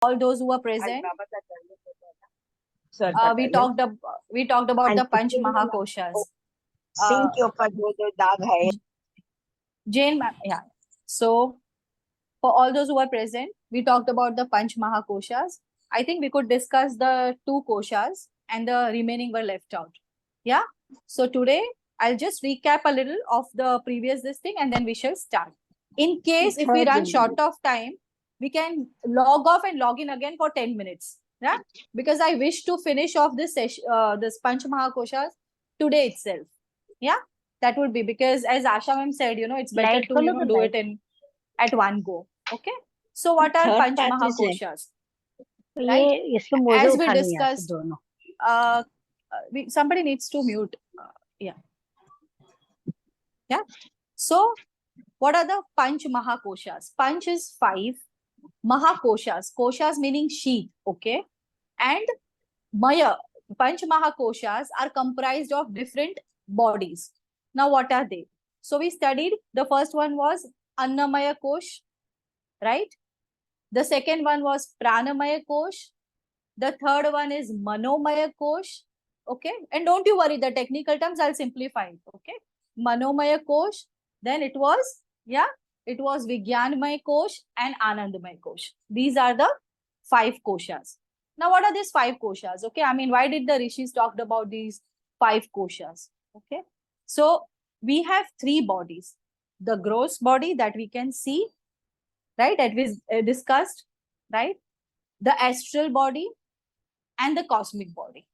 all those who were present. We talked about the Panch Mahakoshas. Singh के ऊपर दो दाग है. Jane, yeah. So for all those who are present, we talked about the Panch Mahakoshas. I think we could discuss the 2 koshas and the remaining were left out. Yeah. So today I'll just recap a little of the previous this thing and then we shall start. In case if we run short of time, we can log off and log in again for 10 minutes. Yeah. Because I wish to finish off this session, this Panch Mahakoshas today itself. Yeah. That would be because as Asha ma'am said, it's better to do it at one go. Okay. So what are Panch Mahakoshas? Right? As we discussed, somebody needs to mute. Yeah. So what are the Panch Mahakoshas? Panch is 5. Mahakoshas. Koshas meaning sheath. Okay. And Maya. Panch Mahakoshas are comprised of different bodies. Now what are they? So we studied, the first one was Annamaya Kosh, right? The second one was Pranamaya Kosh. The third one is Manomaya Kosh. Okay. And don't you worry, the technical terms I'll simplify. Okay. Manomaya Kosh. Then it was Vijnanmaya Kosh and Anandamaya Kosh. These are the 5 koshas. Now, what are these 5 koshas? Okay. I mean, why did the rishis talked about these 5 koshas? Okay. So we have 3 bodies. The gross body that we can see, right? That we discussed, right? The astral body and the cosmic body.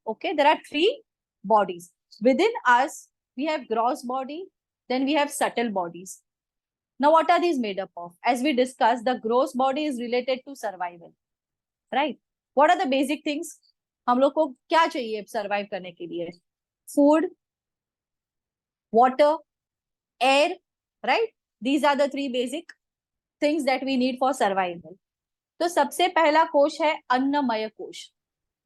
Okay. There are 3 bodies. Within us, we have gross body, then we have subtle bodies. Now, what are these made up of? As we discussed, the gross body is related to survival, right? What are the basic things? हम लोग को क्या चाहिए survive करने के लिए? Food, water, air, right? These are the 3 basic things that we need for survival. तो सबसे पहला कोश है अन्नमय कोश.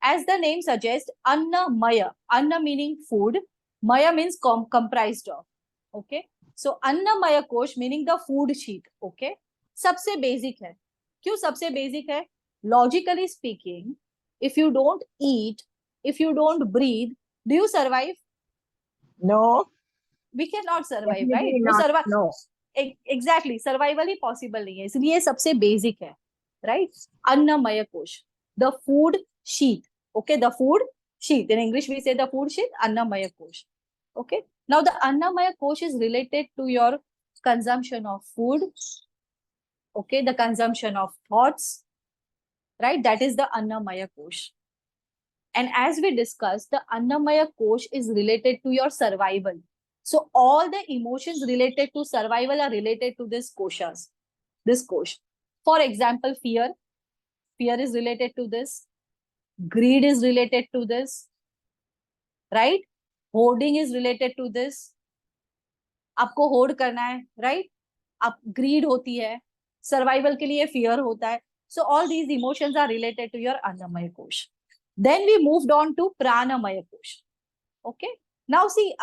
As the name suggests, Annamaya. Anna meaning food. Maya means comprised of. Okay. So Annamaya Kosh meaning the food sheet. Okay. सबसे basic है. क्यों सबसे basic है? Logically speaking, if you don't eat, if you don't breathe, do you survive? No. We cannot survive, right? Not, no. Exactly. Survival he possible नहीं है. इसलिए सबसे basic है. Right? Annamaya Kosh. The food sheet. Okay, the food sheath. In English, we say the food sheath, Annamaya Kosh. Okay. Now, the Annamaya Kosh is related to your consumption of food. Okay, the consumption of thoughts. Right? That is the Annamaya Kosh. And as we discussed, the Annamaya Kosh is related to your survival. So, all the emotions related to survival are related to this koshas. This kosh. For example, fear. Fear is related to this. Greed is related to this, right? Hoarding is related to this. आपको hoard करना है, right? आप greed होती है, survival के लिए fear होता है. So all these emotions are related to your Annamaya Kosh. Then we moved on to Pranamaya Kosh. Okay. Now see,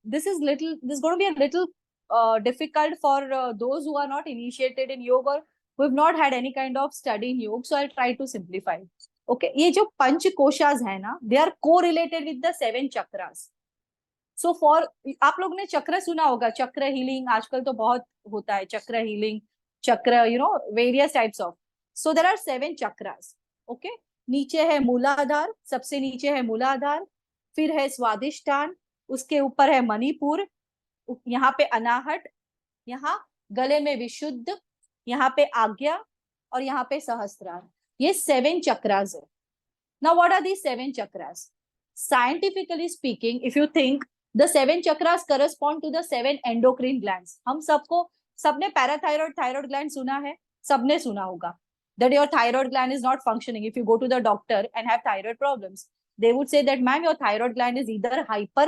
this is going to be a little difficult for those who are not initiated in yoga or who have not had any kind of study in yoga. So I'll try to simplify. Okay, ये जो पंच कोशास है ना, they are correlated with the 7 chakras. So for आप लोग ने चक्र सुना होगा, चक्र healing आजकल तो बहुत होता है, चक्र healing, चक्र, various types of. So there are 7 chakras. Okay, नीचे है मूलाधार, सबसे नीचे है मूलाधार, फिर है स्वादिष्ठान, उसके ऊपर है मणिपुर, यहाँ पे अनाहट, यहाँ गले में विशुद्ध, यहाँ पे आज्ञा और यहाँ पे सहस्त्रार. ये 7 chakras है. Now, what are these 7 chakras? Scientifically speaking, if you think, the 7 chakras correspond to the 7 endocrine glands. हम सबने parathyroid, thyroid gland सुना है, सबने सुना होगा. That your thyroid gland is not functioning. If you go to the doctor and have thyroid problems, they would say that, ma'am, your thyroid gland is either hyper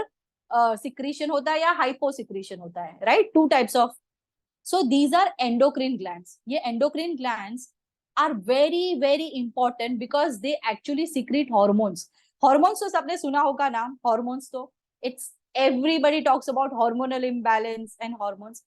secretion होता है या hypo secretion होता है, right? 2 types of. So these are endocrine glands. ये endocrine glands are very, very important because they actually secrete hormones. Hormones तो सबने सुना होगा नाम. Hormones तो it's everybody talks about hormonal imbalance and hormones.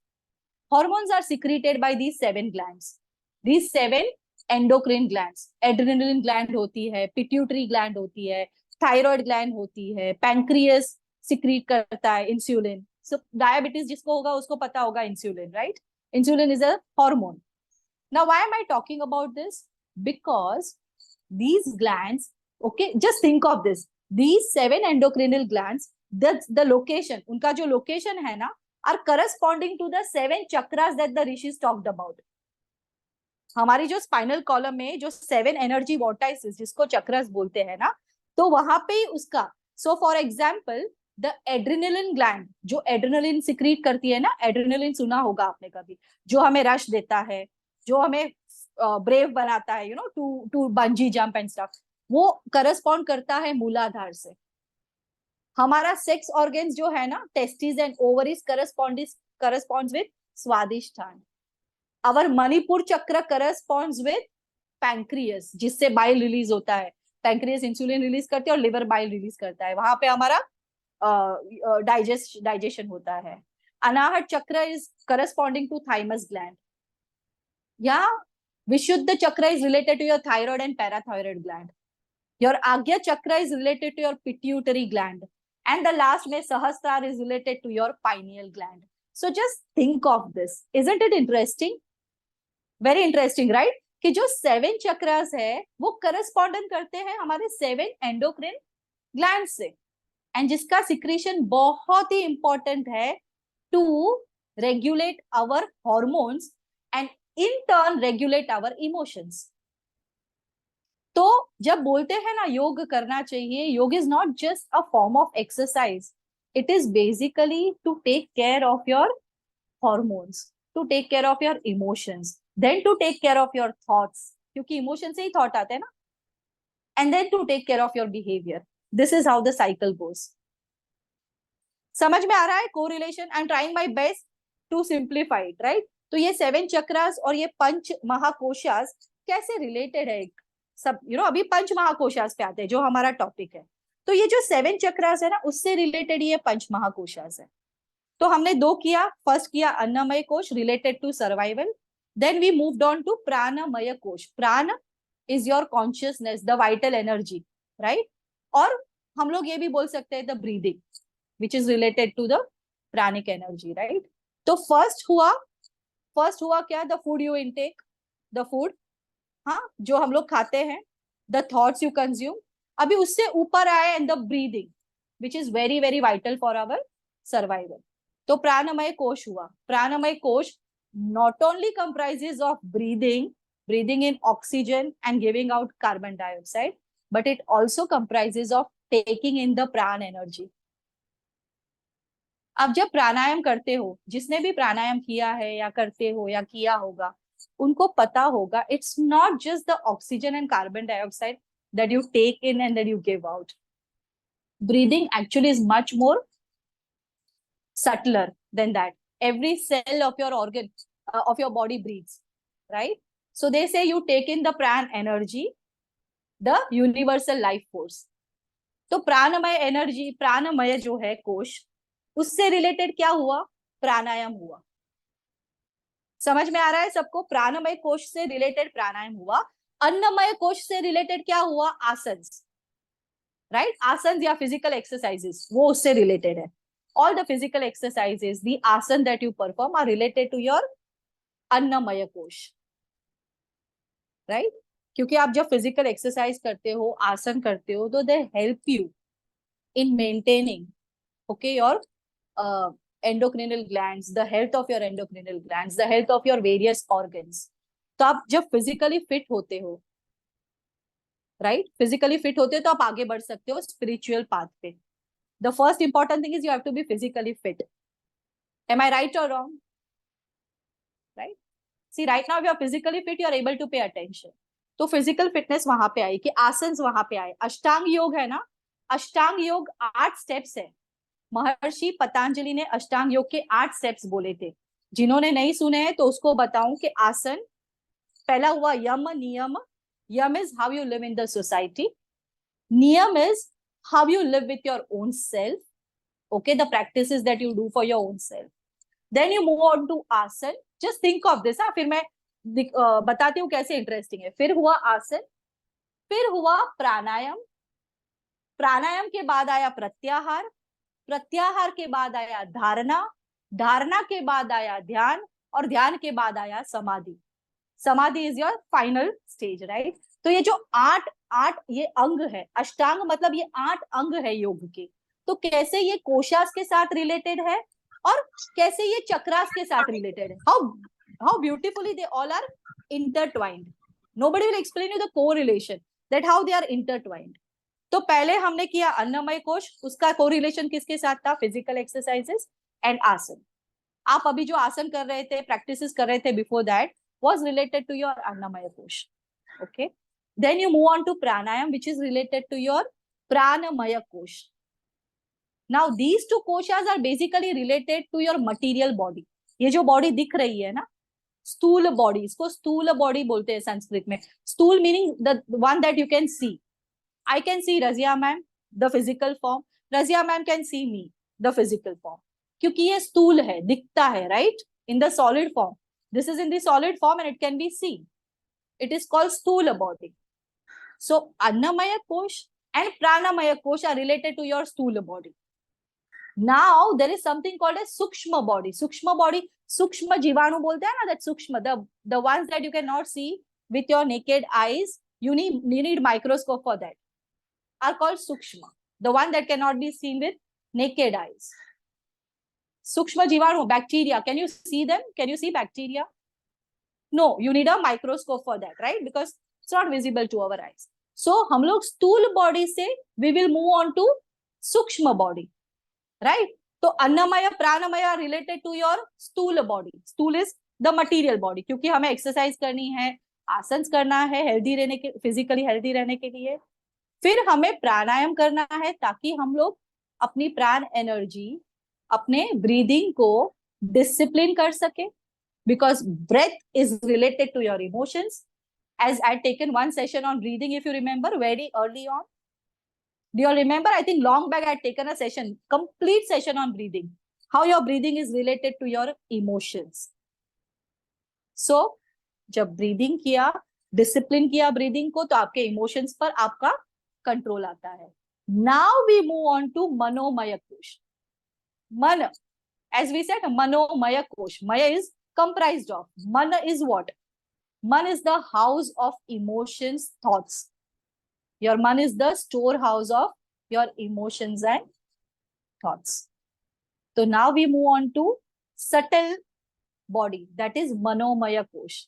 Hormones are secreted by these 7 glands. These 7 endocrine glands, adrenaline gland होती है, pituitary gland होती है, थायराइड ग्लैंड होती है, पैंक्रियस सिक्रीट करता है इंसुलिन. सो डायबिटीज जिसको होगा उसको पता होगा insulin, right? Insulin is a hormone. Now, why am I talking about this? Because these glands, okay, just think of this. These 7 endocrinal glands, the location, उनका जो location है ना, are corresponding to the 7 chakras that the rishis talked about. हमारी जो spinal column में जो 7 energy वॉर्टाइसेस जिसको chakras बोलते हैं ना, तो वहां पे ही उसका. So for example the adrenaline gland जो एड्रेनलिन सिक्रीट करती है ना, एड्रेनलिन सुना होगा आपने कभी, जो हमें रश देता है, जो हमें ब्रेव बनाता है, you know, to bungee jump and stuff, वो करस्पॉन्ड करता है मूलाधार से. हमारा सेक्स ऑर्गन्स जो है ना, testes and ovaries corresponds with Swadhisthana. Our Manipura chakra corresponds with pancreas, जिससे बाइल रिलीज होता है. पैंक्रियस इंसुलिन रिलीज करते हैं और लिवर बाइल रिलीज करता है, वहां पे हमारा डाइजेशन होता है. Anahata chakra is corresponding to thymus gland. या Vishuddha chakra is related to your thyroid and parathyroid gland. Your Ajna chakra is related to your pituitary gland. And the last में Sahasrara is related to your pineal gland. So just think of this. Isn't it interesting? Very interesting, right? कि जो 7 चक्रास है वो correspondent करते हैं हमारे 7 endocrine gland से, and जिसका सिक्रीशन बहुत ही इंपॉर्टेंट है to regulate our hormones and in turn regulate our emotions. तो जब बोलते हैं ना योग करना चाहिए, yoga is not just a form of exercise. It is basically to take care of your hormones, to take care of your emotions, then to take care of your thoughts, क्योंकि emotion से ही thought आते हैं ना, and then to take care of your behavior. This is how the cycle goes. समझ में आ रहा है correlation? I'm trying my best to simplify it, right? तो ये 7 चक्रास और ये पंच महाकोशास कैसे रिलेटेड है सब, यू नो, अभी पंच महाकोशास पे आते हैं जो हमारा टॉपिक है. तो ये जो 7 चक्रास है ना, उससे रिलेटेड ये पंच महाकोशास है. तो हमने 2 किया. फर्स्ट किया Annamaya kosha related to survival. Then we moved on to Pranamaya kosha. Prana is your consciousness, the vital energy, right? और हम लोग ये भी बोल सकते हैं the breathing which is related to the pranic energy, right? तो फर्स्ट हुआ क्या? The food you intake, the food, हाँ, जो हम लोग खाते हैं. The thoughts you consume. अभी उससे ऊपर आए and the breathing which is very very vital for our survival. तो प्राणमय कोश हुआ. Pranamaya kosha not only comprises of breathing in oxygen and giving out carbon dioxide, but it also comprises of taking in the prana energy. अब जब प्राणायाम करते हो, जिसने भी प्राणायाम किया है या करते हो या किया होगा, उनको पता होगा it's not just the oxygen and carbon dioxide that you take in and that you give out. Breathing actually is much more subtler than that. Every cell of your organ, of your body breathes, right? So they say you take in the pran energy, the universal life force. तो प्राणमय energy, प्राणमय जो है कोश, उससे related क्या हुआ? प्राणायाम हुआ. समझ में आ रहा है सबको? प्राणमय कोश से रिलेटेड प्राणायाम हुआ. अन्नमय कोश से रिलेटेड क्या हुआ? आसन्स, राइट? आसन्स या फिजिकल एक्सरसाइजेस, वो उससे रिलेटेड है. All the physical exercises, the asana that you perform are related to your Annamaya kosha, right? क्योंकि आप जब फिजिकल एक्सरसाइज करते हो, आसन करते हो, तो they help you in maintaining, okay, your endocrinal glands, the health of your endocrinal glands, the health of your various organs. तो आप जब फिजिकली फिट होते हो, राइट, फिजिकली फिट होते हो, तो आप आगे बढ़ सकते हो स्पिरिचुअल पाथ पे. The first important thing is you have to be physically fit. Am I right और wrong? Right. See, right now you are physically fit, you are able to pay attention. तो physical fitness वहां पे आई कि आसन वहां पे आए. अष्टांग योग है ना, अष्टांग योग 8 स्टेप्स है. महर्षि पतंजलि ने अष्टांग योग के 8 स्टेप्स बोले थे. जिन्होंने नहीं सुने हैं तो उसको बताऊं कि आसन पहला हुआ yama, niyama. Yama is how you live in the society. Niyama is how you live with your own self, okay, the practices that you do for your own self. Then you move on to asana. Just think of this. फिर मैं बताती हूँ कैसे interesting है। फिर हुआ आसन, फिर हुआ प्राणायाम, प्राणायाम के बाद आया प्रत्याहार, प्रत्याहार के बाद आया धारणा, धारणा के बाद आया ध्यान, और ध्यान के बाद आया समाधि। समाधि is your final stage, right. तो ये जो आठ आठ ये अंग है, अष्टांग मतलब ये 8 अंग है योग के। तो कैसे ये कोशास के साथ रिलेटेड है और कैसे ये चक्रास के साथ रिलेटेड है, how beautifully they all are intertwined. Nobody will explain you the correlation that how they are intertwined. तो पहले हमने किया अन्नमय कोश, उसका कोरिलेशन किसके साथ था, फिजिकल एक्सरसाइजेस एंड आसन। आप अभी जो आसन कर रहे थे, प्रैक्टिसेस कर रहे थे before that was related to your annamaya kosh. Okay, then you move on to pranayam, which is related to your pranamaya kosh. Now these two koshas are basically related to your material body. ये जो body दिख रही है ना, स्थूल body, इसको स्थूल body बोलते हैं संस्कृत में। स्थूल meaning the one that you can see. I can see Razia ma'am, the physical form. Razia ma'am can see me, the physical form. क्योंकि ये स्थूल है, दिखता है, right? In the solid form. This is in the solid form and it can be seen. It is called sthula body. So Annamaya Kosh and Pranamaya Kosh are related to your sthula body. Now there is something called a Sukshma body. Sukshma body, Sukshma Jivanu bolte hai na, that Sukshma, the ones that you cannot see with your naked eyes, you need microscope for that, are called Sukshma. The one that cannot be seen with naked eyes. Sukshma Jivanu, bacteria. Can you see them? Can you see bacteria? No, you need a microscope for that, right? Because it's not visible to our eyes. So हम लोग स्थूल body से we will move on to सूक्ष्म body, right? तो अन्नमय प्राणमय are related to your स्थूल body. स्थूल is the material body, क्योंकि हमें एक्सरसाइज करनी है, आसन करना है, हेल्दी रहने के, फिजिकली हेल्दी रहने के लिए। फिर हमें प्राणायाम करना है ताकि हम लोग अपनी प्राण एनर्जी, अपने ब्रीदिंग को डिसिप्लिन कर सके, because breath is related to your emotions. As I had taken one session on breathing, if you remember, very early on. Do you all remember? I think long back I had taken a session, complete session on breathing. How your breathing is related to your emotions. So, जब breathing किया, discipline किया breathing को, तो आपके emotions पर आपका control आता है. Now we move on to manomaya kosh. Mana, as we said, manomaya kosh. Maya is comprised of. Mana is what? Man is the house of emotions, thoughts. Your man is the storehouse of your emotions and thoughts. So now we move on to subtle body, that is manomaya kosh.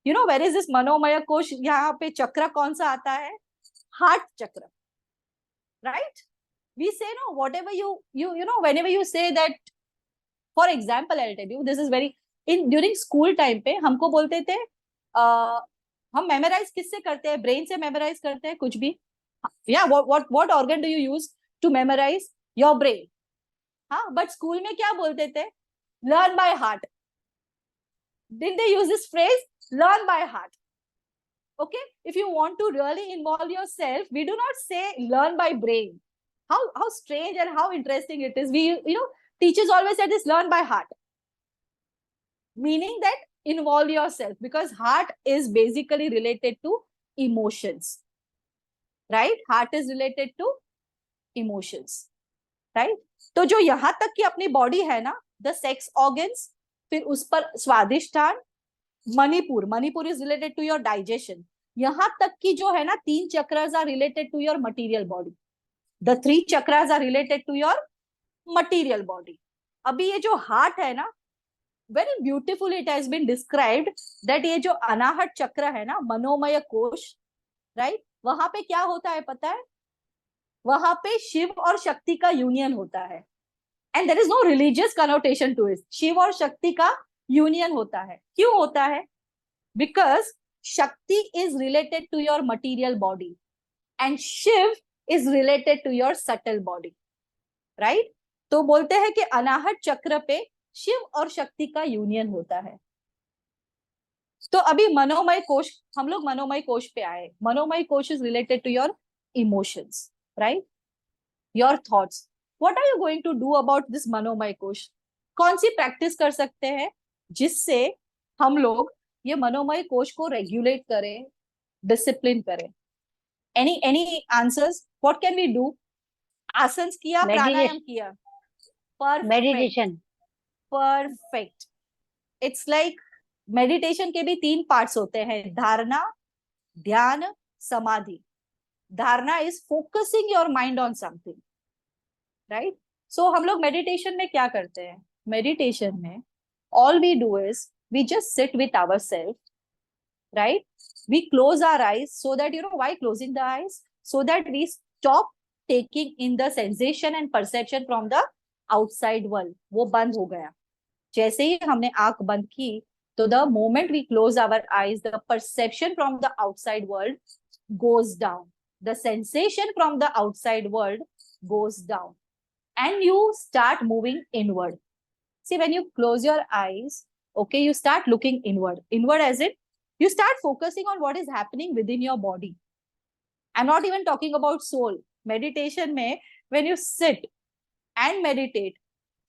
You know where is this manomaya kosh? यहाँ पे चक्र कौन सा आता है? Heart chakra, right? We say no, whatever you know, whenever you say that, for example, I'll tell you, this is very during school time पे हमको बोलते थे हम मेमोराइज किससे करते हैं? ब्रेन से मेमोराइज करते हैं कुछ भी? या what organ do you use to memorize? Your brain. हाँ, बट स्कूल में क्या बोलते थे? Learn by heart. Did they use this phrase, learn by heart? Okay, if you want to really involve yourself, we do not say learn by brain. How strange and how interesting it is. We teachers always said this, learn by heart, meaning that involve yourself, because heart is basically related to emotions, right? Heart is related to emotions, right? तो जो यहाँ तक की अपनी body है ना, the sex organs, फिर उस पर Svadhishthana, Manipura is related to your digestion. यहाँ तक की जो है ना 3 chakras are related to your material body. The 3 chakras are related to your material body. अभी ये जो हार्ट है ना, very beautiful it has been described that ये जो अनाहत चक्र है ना, मनोमय कोश, राइट? वहां पे क्या होता है पता है? वहां पे शिव और शक्ति का यूनियन होता है. And there is no religious connotation to it. Shiva और शक्ति का यूनियन होता है. क्यों होता है? Because Shakti is related to your material body and Shiva is related to your subtle body, right? तो बोलते हैं कि अनाहत चक्र पे शिव और शक्ति का यूनियन होता है. तो अभी मनोमय कोश, हम लोग मनोमय कोश पे आए. Manomaya kosha is related to your emotions, right? Your thoughts. What are you going to do about this Manomaya kosha? कौन सी प्रैक्टिस कर सकते हैं जिससे हम लोग ये मनोमय कोश को रेगुलेट करे, डिसिप्लिन करे. Any answers? What can we do? Asanas किया, प्राणायाम किया. Perfect, meditation. Perfect. It's like meditation के भी 3 पार्ट्स होते हैं, धारणा, dhyana, samadhi. Dharana is focusing your mind on something, right? So हम लोग मेडिटेशन में क्या करते हैं? मेडिटेशन में all we do is we just sit with ourselves, right? We close our eyes so that, why closing the eyes? So that we stop taking in the sensation and perception from the outside world. वो बंद हो गया. जैसे ही हमने आंख बंद की, तो the moment we close our eyes, the perception from the outside world goes down. The sensation from the outside world goes down. And you start moving inward. See, when you close your eyes, okay, you start looking inward. Inward as in, you start focusing on what is happening within your body. I'm not even talking about soul. Meditation में, when you sit and meditate,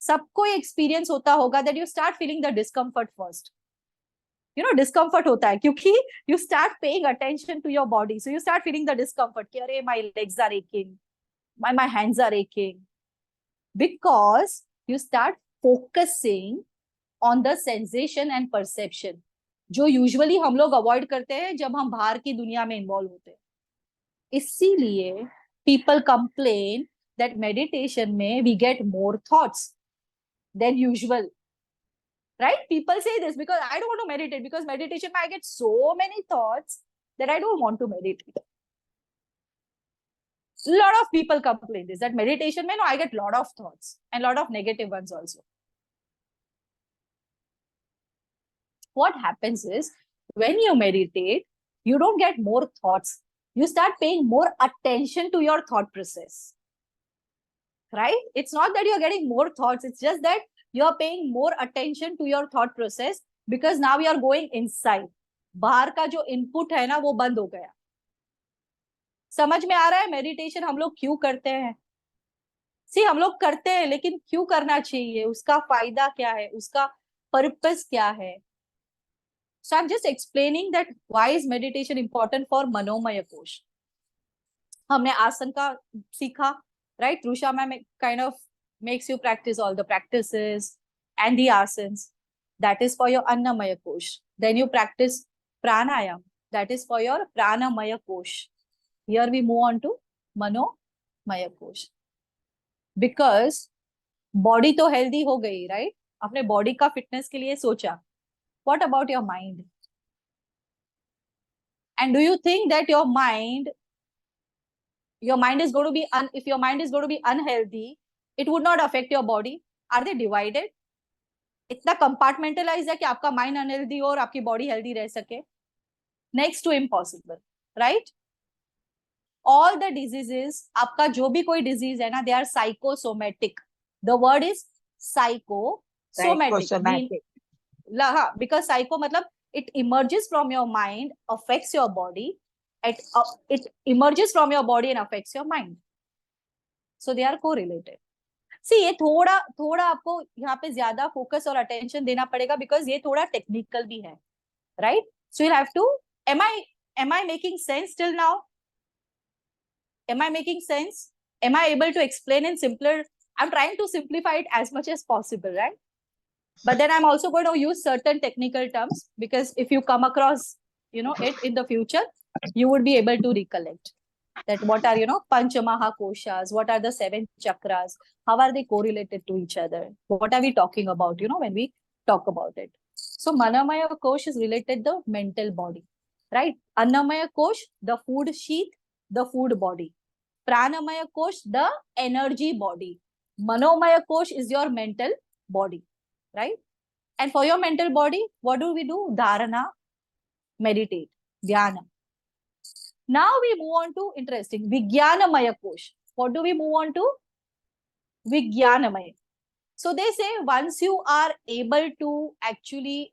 सबको experience होता होगा that you start feeling the discomfort first. Discomfort होता है क्योंकि you start paying attention to your body. So you start feeling the discomfort. कि अरे, my legs are aching. My hands are aching. Because you start focusing on the sensation and perception, जो usually हम लोग avoid करते हैं जब हम बाहर की दुनिया में इन्वॉल्व होते हैं. इसीलिए people complain that meditation में we get more thoughts than usual, right? People say this because I don't want to meditate, because meditation I get so many thoughts that I don't want to meditate. A lot of people complain this, that meditation में, I get lot of thoughts and lot of negative ones also. What happens is, when you meditate, you don't get more thoughts. You start paying more attention to your thought process, right? It's not that you're getting more thoughts. It's just that you're paying more attention to your thought process because now you're going inside. बाहर का जो input है ना, वो बंद हो गया. समझ में आ रहा है मेडिटेशन हम लोग क्यों करते हैं? सी, हम लोग करते हैं, लेकिन क्यों करना चाहिए? उसका फायदा क्या है? उसका पर्पस क्या है? So I'm just explaining that why is meditation important for मनोमय कोश. हमने आसन का सीखा, right? Trusha ma'am kind of makes you practice all the practices and the asanas. That is for your annamaya kosh. Then you practice pranayam. That is for your pranamaya kosh. Here we move on to manomaya kosh. Because body तो healthy हो गई, right? अपने body का fitness के लिए सोचा. What about your mind? And do you think that your mind is going to be, if your mind is going to be unhealthy, it would not affect your body? Are they divided? इतना compartmentalized है कि आपका mind unhealthy हो और आपकी body healthy रह सके? Next to impossible, right? All the diseases, आपका जो भी कोई disease है ना, they are psychosomatic. The word is psychosomatic. Because psycho मतलब it emerges from your mind, affects your body. It emerges from your body and affects your mind. So they are correlated. See, ये थोड़ा आपको यहाँ पे ज्यादा focus और attention देना पड़ेगा because ये थोड़ा technical भी है, right? So you'll have to. Am I making sense till now? Am I making sense? Am I able to explain in simpler? I'm trying to simplify it as much as possible, right? But then I'm also going to use certain technical terms because if you come across, it in the future, you would be able to recollect that what are, Panchamaha koshas, what are the 7 chakras, how are they correlated to each other? What are we talking about, when we talk about it? So Manamaya kosh is related to the mental body, right? Annamaya kosh, the food sheath, the food body. Pranamaya kosh, the energy body. Manomaya kosh is your mental body. Right? And for your mental body, what do we do? Dharana, meditate, dhyana. Now we move on to interesting Vijnanamaya kosh. What do we move on to? Vijnanamaya. So they say once you are able to actually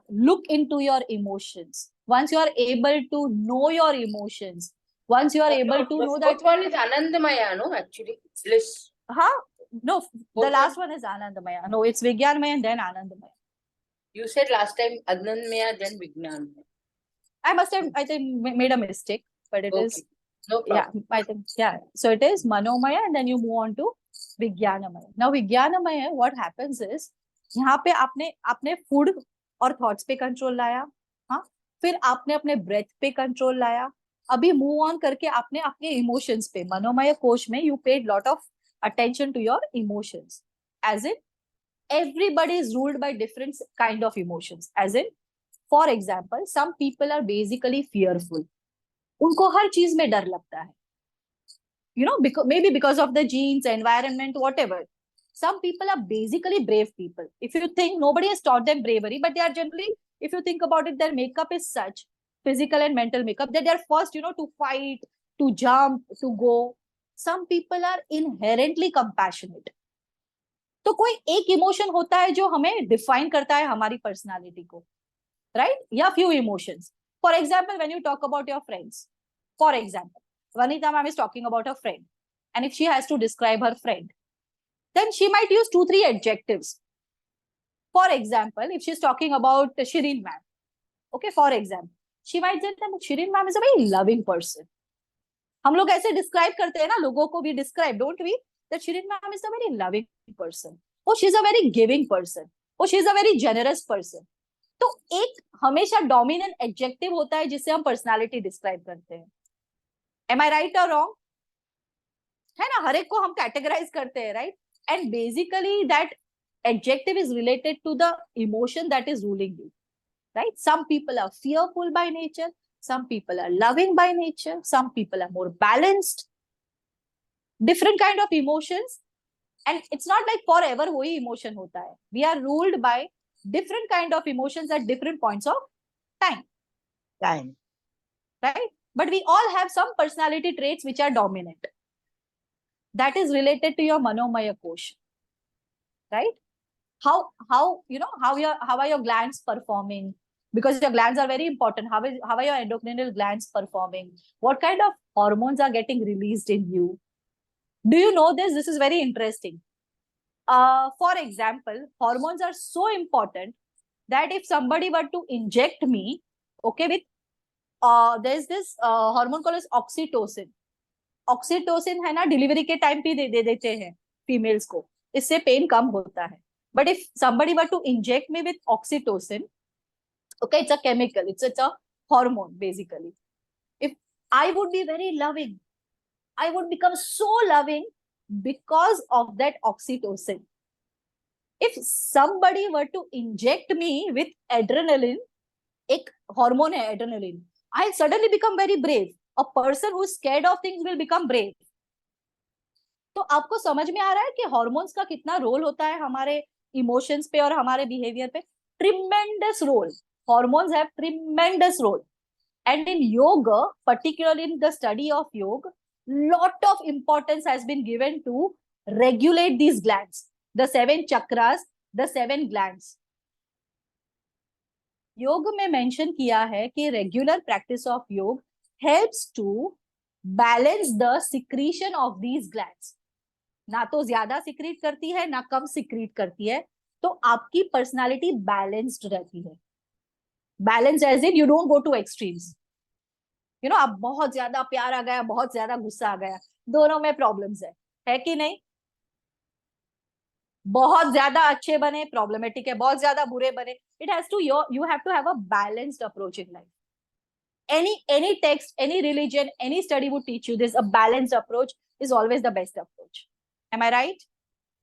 look into your emotions, once you are able to know your emotions, once you are able to know that. What one is Anandamaya, no? Actually, bliss. No, the last one is Anandamaya. No, it's Vijnanamaya and then Anandamaya. You said last time Anandmaya, then Vijnanmaya. I must have, I think, made a mistake, but it is, Okay, no yeah, problem. I think, yeah. So it is Manomaya, and then you move on to Vijnanamaya. Now Vijnanamaya, what happens is, यहाँ पे आपने आपने food और thoughts पे control लाया, हाँ, फिर आपने अपने ब्रेथ पे कंट्रोल लाया, अभी मूव ऑन करके आपने अपने इमोशंस पे, मनोमय कोश में you paid lot of attention to your emotions, as in everybody is ruled by different kind of emotions, as in for example some people are basically fearful, उनको हर चीज में डर लगता है, you know, because maybe because of the genes, environment, whatever. Some people are basically brave people. If you think, nobody has taught them bravery, but they are generally, if you think about it, their makeup is such, physical and mental makeup, that they're first, you know, to fight, to jump, to go. Some people are inherently compassionate. तो कोई एक emotion होता है जो हमें define करता है हमारी पर्सनालिटी को, राइट? या few emotions. For example, when you talk about your friends, for example, Vanita ma'am is talking about her friend, and if she has to describe her friend, then she might use 2-3 adjectives. For example, if she's talking about Shireen ma'am, okay, for example, she might say that Shireen ma'am is a very loving person. हम लोग ऐसे describe करते हैं ना लोगों को, भी describe, don't we, that Shireen ma'am is a very loving person. Oh, she's a very giving person. Oh, she's a very generous person. तो एक हमेशा डोमिनेंट एडजेक्टिव होता है जिससे हम पर्सनालिटी डिस्क्राइब करते हैं. Am I right or wrong? है ना, हर एक को हम कैटेगराइज करते हैं, right? And basically that adjective is related to the emotion that is ruling you, right? Some people are fearful by nature, some people are loving by nature, some people are more balanced, different kind of emotions. And it's not like forever वही emotion होता है. We are ruled by different kind of emotions at different points of time, right? But we all have some personality traits which are dominant. That is related to your manomaya kosh, right? How you know how are your glands performing, because your glands are very important. How are your endocrinal glands performing? What kind of hormones are getting released in you? Do you know this? This is very interesting. For example, hormones are so important that if somebody were to inject me, okay, with there's this hormone called as oxytocin. Oxytocin है ना, delivery के time पे दे देते हैं females को, इससे pen कम होता है. But if somebody were to inject me with oxytocin, okay, it's a chemical, it's a hormone basically. If I would be very loving, I would become so loving because of that oxytocin. If somebody were to inject me with adrenaline, एक hormone है adrenaline, I suddenly become very brave. A person who is scared of things will become brave. तो आपको समझ में आ रहा है कि hormones का कितना रोल होता है हमारे इमोशंस पे और हमारे बिहेवियर पे? Tremendous role. Hormones have tremendous role. And in yoga, particularly in the study of yoga, lot of importance has been given to regulate these glands, the 7 chakras, the 7 glands. योग में mention किया है कि regular practice of yoga helps to balance the secretion of these glands. ना तो ज्यादा secrete करती है ना कम सिक्रीट करती है, तो आपकी पर्सनालिटी बैलेंस्ड रहती है. Balance as in you don't go to extremes. You know, आप बहुत ज्यादा प्यार आ गया, बहुत ज्यादा गुस्सा आ गया, दोनों में प्रॉब्लम्स है कि नहीं? बहुत ज्यादा अच्छे बने, प्रॉब्लमेटिक है. बहुत ज्यादा बुरे बने, it has to, you have to have a balanced approach in life. Any text, any religion, any study would teach you this. A balanced approach is always the best approach. Am I right?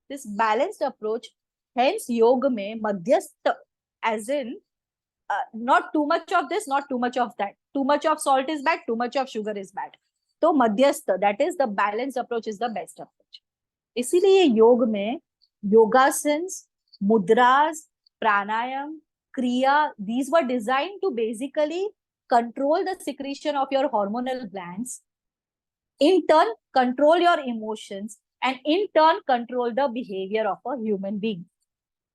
This balanced approach, hence yoga में madhyastha, as in not too much of this, not too much of that. Too much of salt is bad, too much of sugar is bad. तो madhyastha, that is the balanced approach, is the best approach. इसीलिए योग में yogasans, mudras, pranayam, kriya, these were designed to basically control the secretion of your hormonal glands, in turn control your emotions, and in turn control the behavior of a human being.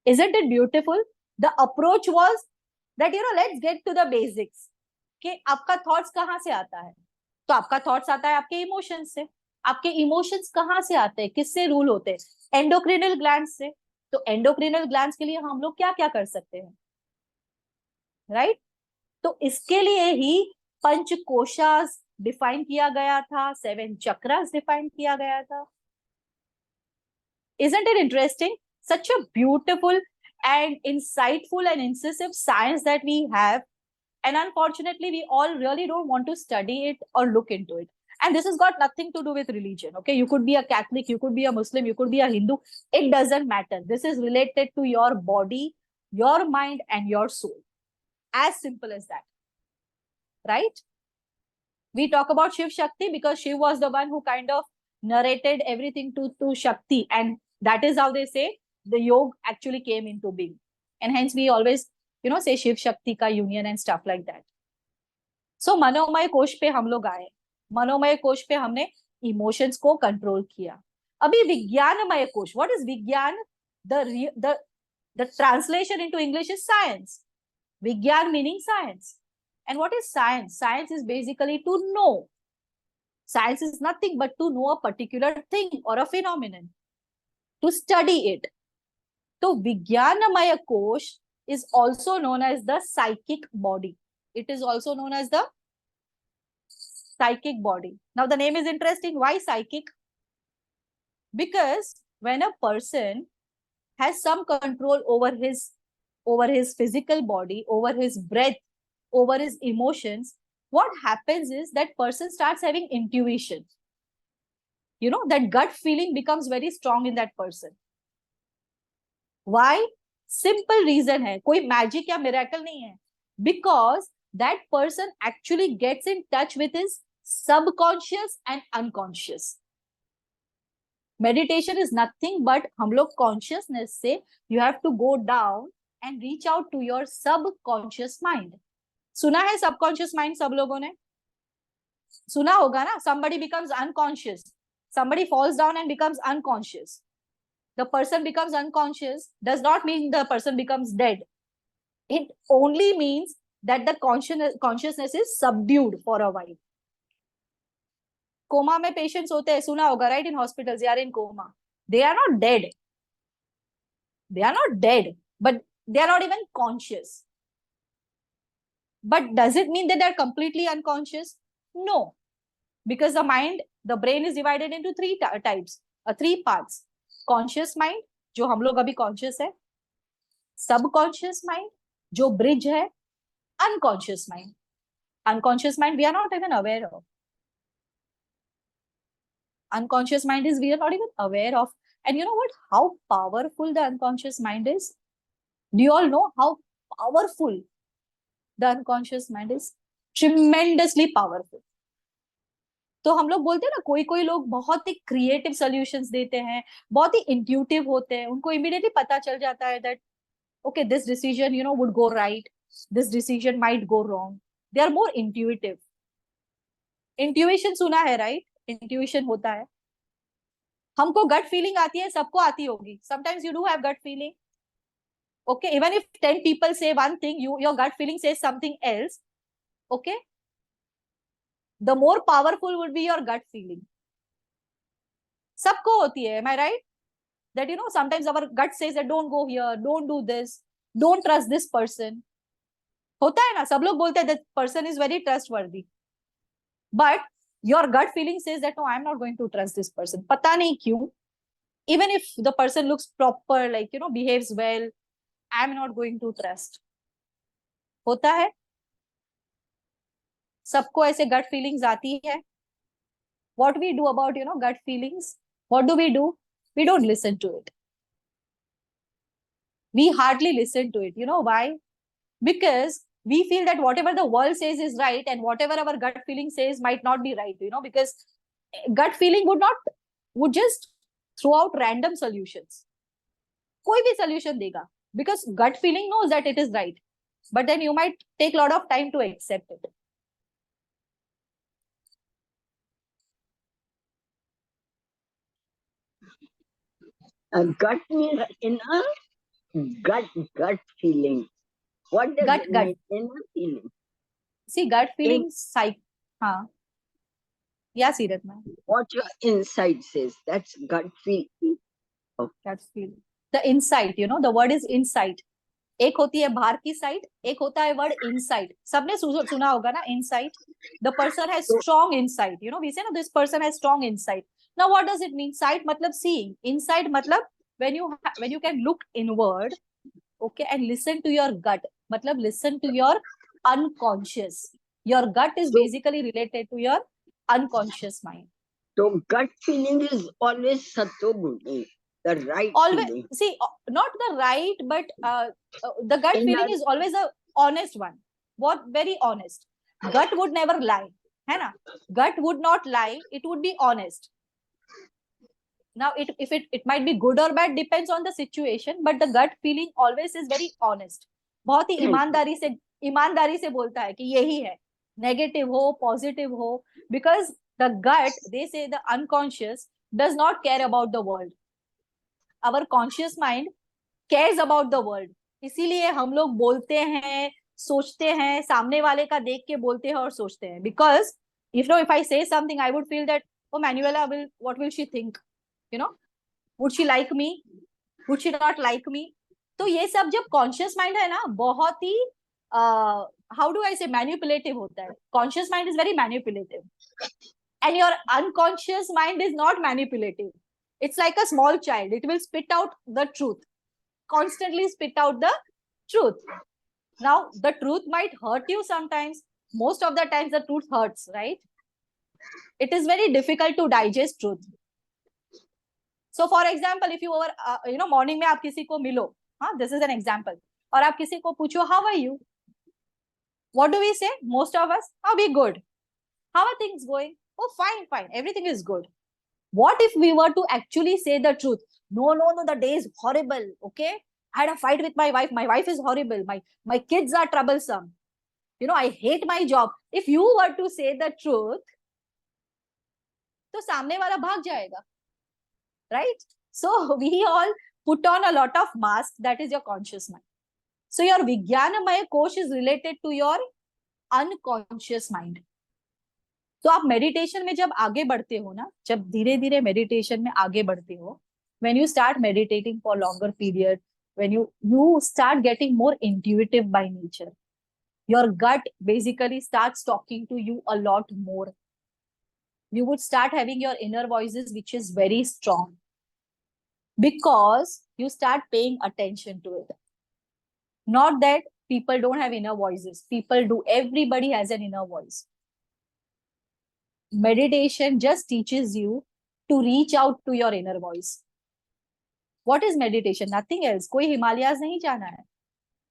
Isn't it beautiful? The approach was that, you know, let's get to the basics. कि आपका thoughts कहाँ से आता है? तो आपका thoughts आता है आपके इमोशंस से. आपके इमोशंस कहाँ से आते हैं, किससे रूल होते हैं? एंडोक्रिनल ग्लैंड्स से. तो एंडोक्रिनल ग्लैंड्स के लिए हम लोग क्या क्या कर सकते हैं? राइट? तो इसके लिए ही पंच कोशास डिफाइन किया गया था, 7 चक्रास डिफाइन किया गया था. Isn't it interesting? Such a beautiful and insightful and incisive science that we have. And unfortunately, we all really don't want to study it or look into it. And this has got nothing to do with religion. Okay, you could be a Catholic, you could be a Muslim, you could be a Hindu. It doesn't matter. This is related to your body, your mind, and your soul. As simple as that. Right? We talk about Shiv Shakti because Shiv was the one who kind of narrated everything to Shakti. And that is how they say the yoga actually came into being. And hence we always, say Shiv Shakti ka union and stuff like that. So मनोमय कोश पे हम लोग आए. मनोमय कोश पे हमने emotions को control किया. अभी विज्ञानमय कोश. What is विज्ञान? The translation into English is science. Vigyan meaning science. And what is science? Science is basically to know. Science is nothing but to know a particular thing or a phenomenon, to study it. So Vijnanamaya Kosh is also known as the psychic body. It is also known as the psychic body. Now the name is interesting. Why psychic? Because when a person has some control over his physical body, over his breath, over his emotions, what happens is that person starts having intuition. That gut feeling becomes very strong in that person. Why? Simple reason hai. Koi magic ya miracle nahi hai. Because that person actually gets in touch with his subconscious and unconscious. Meditation is nothing but हम लोग consciousness से you have to go down and reach out to your subconscious mind. सुना है subconscious mind सब लोगों ने? सुना होगा ना? Somebody becomes unconscious. Somebody falls down and becomes unconscious. The person becomes unconscious does not mean the person becomes dead. It only means that the consciousness is subdued for a while. Coma में patients होते हैं, सुना होगा, right? In hospitals, they are in coma. They are not dead. They are not dead, but they are not even conscious. But does it mean that they are completely unconscious? No, because the brain is divided into three types, 3 parts. Conscious mind, जो हम लोग अभी conscious है. Subconscious mind, जो bridge है. Unconscious mind. Unconscious mind we are not even aware of. Unconscious mind is we are not even aware of. And you know what? How powerful the unconscious mind is? Do you all know how powerful the unconscious mind is? Tremendously powerful. तो हम लोग बोलते हैं ना, कोई लोग बहुत ही creative solutions देते हैं, बहुत ही इंट्यूटिव होते हैं, उनको इमीडिएटली पता चल जाता है that okay this decision would go right, this decision might go wrong. They are more intuitive. Intuition सुना है, राइट? इंट्यूशन होता है. हमको गट फीलिंग आती है, सबको आती होगी. Sometimes you do have gut feeling. Okay, even if 10 people say one thing, your gut feeling says something else. Okay, the more powerful would be your gut feeling. सबको होती है, am I right? That sometimes our gut says that don't go here, don't do this, don't trust this person. होता है ना, सब लोग बोलते हैं that person is very trustworthy, but your gut feeling says that no, I'm not going to trust this person. पता नहीं क्यों. Even if the person looks proper, like behaves well, I'm not going to trust. होता है, सबको ऐसे gut feelings आती है. What we do about gut feelings? What do? We don't listen to it. We hardly listen to it. You know why? Because we feel that whatever the world says is right and whatever our gut feeling says might not be right. Because gut feeling would just throw out random solutions. कोई भी solution देगा, because gut feeling knows that it is right, but then you might take a lot of time to accept it. Gut means inner gut feeling. What does Gut, it gut. mean? Inner feeling. See, gut feeling, हाँ. Yeah, Seerat ma'am. What your inside says, that's gut feeling. Gut feeling. The insight, the word is insight. एक होती है बाहर की side, एक होता है word inside. सबने सुना होगा ना inside. The person has strong inside, you know we say ना this person has strong inside. Now what does it mean? Side मतलब सीइंग, इनसाइड मतलब when you can look inward, okay, and listen to your gut, matlab listen to your unconscious. Your gut is So- basically related to your unconscious mind. So gut feeling is always sattva-guni, the right Always feeling. see, not the right, but the gut In feeling our- is always a honest one. What? Very honest. Gut would never lie, है ना? Gut would not lie, it would be honest. Now it might be good or bad, depends on the situation, but the gut feeling always is very honest. बहुत ही ईमानदारी से बोलता है कि यही है, नेगेटिव हो पॉजिटिव हो, because the gut, they say, the unconscious does not care about the world. Our conscious mind cares about the world. इसीलिए हम लोग बोलते हैं, सोचते हैं, सामने वाले का देख के बोलते हैं और सोचते हैं. Because if I say something, I would feel that, oh, Manuela what will she think? You know, would she like me? Would she not like me? तो ये सब जब कॉन्शियस माइंड है ना, बहुत ही हाउ डू आई से manipulative होता है. Conscious mind is very manipulative, and your unconscious mind is not manipulative. It's like a small child. It will spit out the truth, constantly spit out the truth. Now, the truth might hurt you sometimes. Most of the times, the truth hurts, right? It is very difficult to digest truth. So, for example, if you were, morning में आप किसी को मिलो, this is an example, और आप किसी को पूछो, how are you? What do we say? Most of us, we good. How are things going? Oh, fine, everything is good. What if we were to actually say the truth? No, the day is horrible, okay? I had a fight with my wife. My wife is horrible. My kids are troublesome. I hate my job. If you were to say the truth, तो सामने वाला भाग जाएगा, right? So we all put on a lot of masks. That is your conscious mind. So your Vijnanamaya Kosh is related to your unconscious mind. तो आप meditation में जब आगे बढ़ते हो ना, जब धीरे धीरे मेडिटेशन में आगे बढ़ते हो, when you start meditating for longer period, when you start getting more intuitive by nature, your gut basically starts talking to you a lot more. You would start having your inner voices, which is very strong, because you start paying attention to it. Not that people don't have inner voices. People do. Everybody has an inner voice. Meditation just teaches you to reach out to your inner voice. What is meditation? Nothing else. कोई हिमालयाज नहीं जाना है,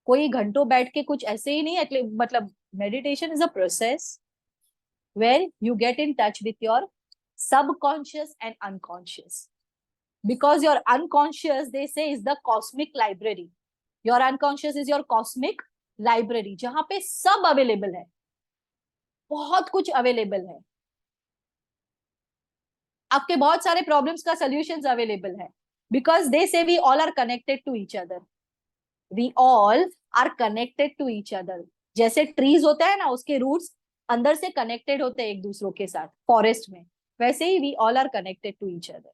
कोई घंटों बैठ के कुछ ऐसे ही नहीं. मतलब meditation is a process where you get in touch with your subconscious and unconscious. Because your unconscious, they say, is the cosmic library. Your unconscious is your cosmic library, जहां पे सब अवेलेबल है, बहुत कुछ अवेलेबल है. आपके बहुत सारे प्रॉब्लम्स का सॉल्यूशंस अवेलेबल है, because they say we all are connected to each other. We all are connected to each other. जैसे ट्रीज होते हैं ना, उसके रूट्स अंदर से कनेक्टेड होते हैं एक दूसरों के साथ फॉरेस्ट में, वैसे ही we all are connected to each other.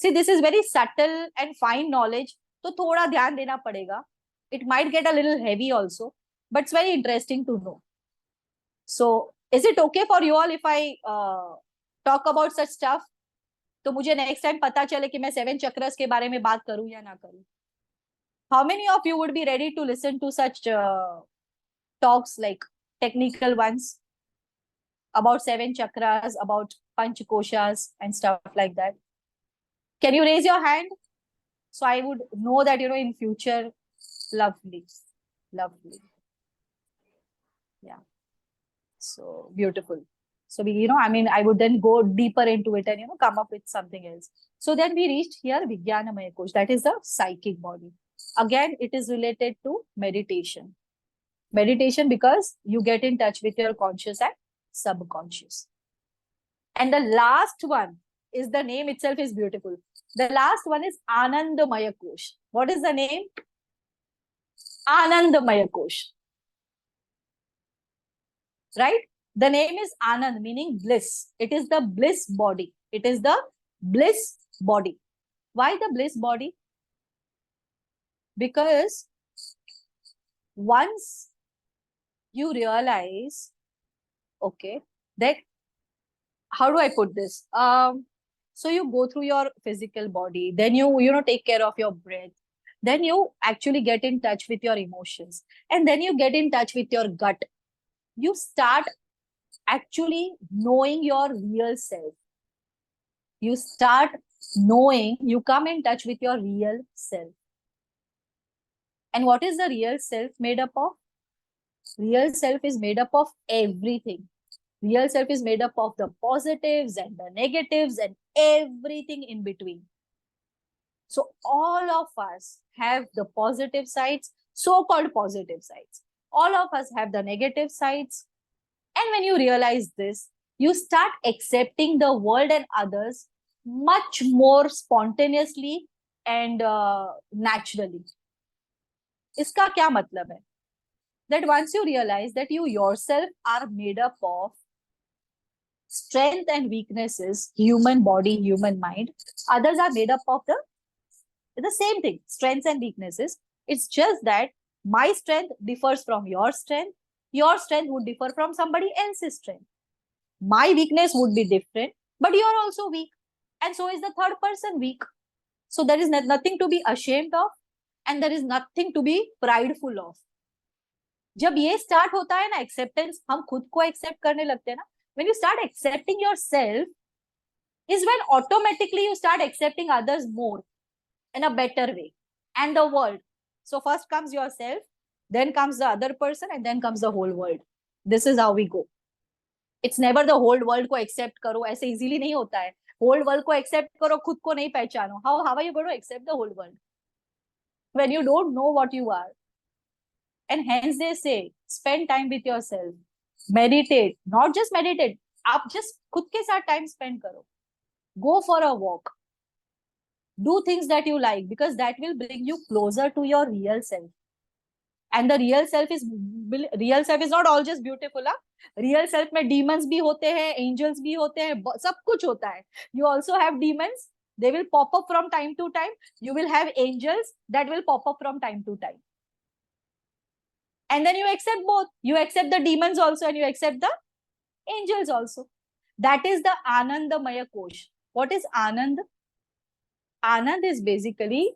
See this is very subtle and fine knowledge, तो थोड़ा ध्यान देना पड़ेगा. It might get a little heavy also, but it's very interesting to know. So is it okay for you all if I talk about such stuff? तो मुझे next time पता चले कि मैं 7 चक्रस के बारे में बात करूं या ना करूं. How many of you would be ready to listen to such talks, like technical ones about 7 chakras, about panchakoshas and stuff like that? Can you raise your hand? So I would know that, in future. Lovely. Yeah. So beautiful. So I would then go deeper into it and come up with something else. So then we reached here Vijnanamaya Kosh, that is the psychic body. Again, it is related to meditation. Meditation because you get in touch with your conscious and subconscious. And the last one is, the name itself is beautiful. The last one is Anandamaya Kosh. What is the name? Anandamaya Kosh. Right? The name is Anand, meaning bliss. It is the bliss body. It is the bliss body. Why the bliss body? Because once you realize, okay, that, how do I put this? So you go through your physical body, then you take care of your breath, then you actually get in touch with your emotions, and then you get in touch with your gut. You start actually knowing your real self. You start knowing, you come in touch with your real self. And what is the real self made up of? Real self is made up of everything. Real self is made up of the positives and the negatives and everything in between. So all of us have the positive sides, so-called positive sides. All of us have the negative sides. And when you realize this, you start accepting the world and others much more spontaneously and naturally. Iska kya matlab hai? That once you realize that you yourself are made up of strength and weaknesses, human body, human mind, others are made up of the same thing, strengths and weaknesses. It's just that my strength differs from your strength would differ from somebody else's strength. My weakness would be different, but you're also weak, and so is the third person weak. So there is nothing to be ashamed of, and there is nothing to be prideful of. जब ये start होता है ना acceptance, हम खुद को accept करने लगते हैं ना, when you start accepting yourself is when automatically you start accepting others more in a better way, and the world. So first comes yourself, then comes the other person, and then comes the whole world. This is how we go. It's never the whole world को accept करो, ऐसे easily नहीं होता है. Whole world को accept करो, खुद को नहीं पहचानो. How are you going to accept the whole world when you don't know what you are? And hence they say, spend time with yourself, meditate. Not just meditate, आप just खुद के साथ time spend करो. Go for a walk. Do things that you like, because that will bring you closer to your real self. And the real self is not all just beautiful. Real self में demons भी होते हैं, angels भी होते हैं, सब कुछ होता है. You also have demons. They will pop up from time to time. You will have angels that will pop up from time to time. And then you accept both. You accept the demons also, and you accept the angels also. That is the Anandamaya Kosh. What is Anand? Anand is basically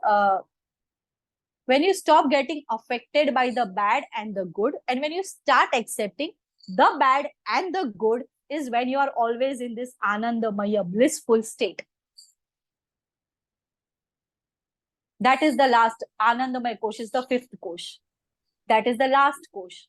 when you stop getting affected by the bad and the good, and when you start accepting the bad and the good, is when you are always in this Anandamaya, blissful state. That is the last. Anandamaya Kosh is the fifth Kosh. That is the last Kosh.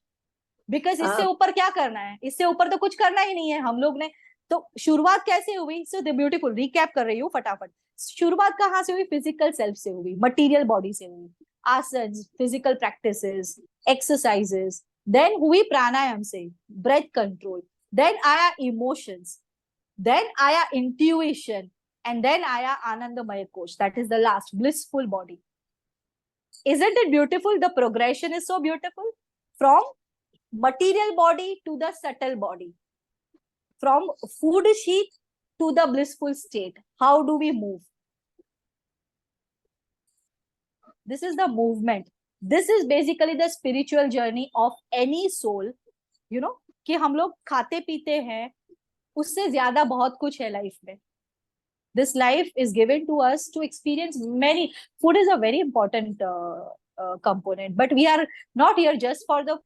Because इससे ऊपर क्या करना है? इससे ऊपर तो कुछ करना ही नहीं है हम लोग ने. तो शुरुआत कैसे हुई? So the beautiful recap कर रही हूँ फटाफट. शुरुआत कहाँ से हुई? फिजिकल सेल्फ से हुई, मटेरियल बॉडी से हुई. Asanas, physical practices, exercises, then हुई प्राणायाम से, ब्रेथ कंट्रोल, देन आया इमोशंस, देन आया इंट्यूशन, and then आया आनंदमय कोश. That is the last blissful body. Isn't it beautiful? The progression is so beautiful. From material body to the subtle body, from food sheath to the blissful state. How do we move? This is the movement. This is basically the spiritual journey of any soul. You know, कि हम लोग खाते पीते हैं, उससे ज्यादा बहुत कुछ है लाइफ में. This life is given to us to experience many. Food is a very important component, but we are not here just for the